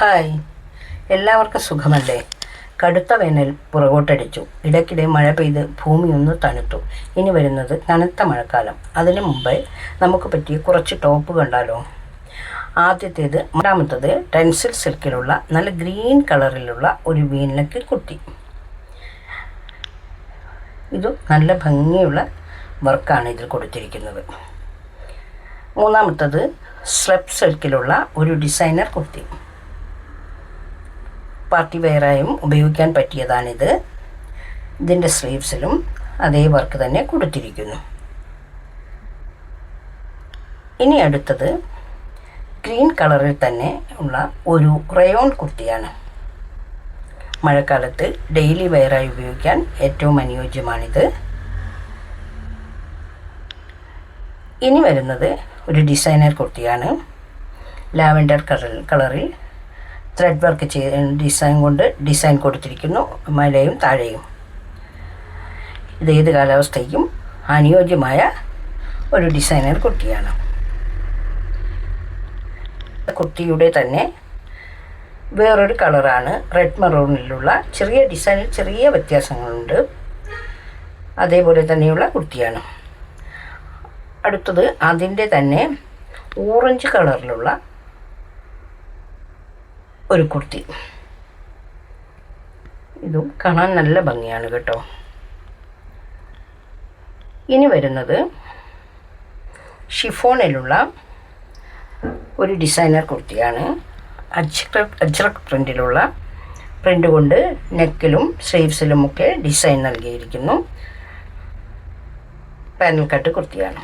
Hi, എല്ലാവർക്കും സുഖമല്ലേ? കടുത്ത വേനൽ പുറകോട്ടടിച്ചു. ഇടയ്ക്കിടെ മഴ പെയ്ത് ഭൂമി ഒന്ന് തണുത്തു. ഇനി വരുന്നത് കനത്ത മഴക്കാലം. അതിനു മുമ്പേ നമുക്ക് പറ്റിയ കുറച്ച് ടോപ്പ് കണ്ടാലോ? ആദ്യത്തേത്, രണ്ടാമത്തത് ടെൻസിൽ സിൽക്കിലുള്ള നല്ല ഗ്രീൻ കളറിലുള്ള ഒരു വീനക്ക് കുർത്തി. ഇത് നല്ല ഭംഗിയുള്ള വർക്കാണ് ഇതിൽ കൊടുത്തിരിക്കുന്നത്. മൂന്നാമത്തത് സ്ലെപ്പ് സിൽക്കിലുള്ള ഒരു ഡിസൈനർ കുർത്തി. പാർട്ടി വെയറായും ഉപയോഗിക്കാൻ പറ്റിയതാണിത്. ഇതിൻ്റെ സ്ലീവ്സിലും അതേ വർക്ക് തന്നെ കൊടുത്തിരിക്കുന്നു. ഇനി അടുത്തത് ഗ്രീൻ കളറിൽ തന്നെ ഉള്ള ഒരു റയോൺ കുർത്തിയാണ്. മഴക്കാലത്ത് ഡെയിലി വെയറായി ഉപയോഗിക്കാൻ ഏറ്റവും അനുയോജ്യമാണിത്. ഇനി വരുന്നത് ഒരു ഡിസൈനർ കുർത്തിയാണ്. ലാവൻഡർ കളറിൽ ത്രെഡ് വർക്ക് ഡിസൈൻ കൊടുത്തിരിക്കുന്നു, മേലെയും താഴെയും. ഇത് ഏത് കാലാവസ്ഥയ്ക്കും അനുയോജ്യമായ ഒരു ഡിസൈനർ കുർത്തിയാണ്. കുർത്തിയുടെ തന്നെ വേറൊരു കളറാണ് റെഡ് മെറൂണിലുള്ള. ചെറിയ ഡിസൈനിൽ ചെറിയ വ്യത്യാസങ്ങളുണ്ട്. അതേപോലെ തന്നെയുള്ള കുർത്തിയാണ്. അടുത്തത് അതിൻ്റെ തന്നെ ഓറഞ്ച് കളറിലുള്ള ഒരു കുർത്തി. ഇതും കാണാൻ നല്ല ഭംഗിയാണ് കേട്ടോ. ഇനി വരുന്നത് ഷിഫോണിലുള്ള ഒരു ഡിസൈനർ കുർത്തിയാണ്. അജ്രക് പ്രിൻ്റിലുള്ള പ്രിൻ്റ് കൊണ്ട് നെക്കിലും സ്ലീവ്സിലുമൊക്കെ ഡിസൈൻ നൽകിയിരിക്കുന്നു. പാനൽ കട്ട് കുർത്തിയാണ്.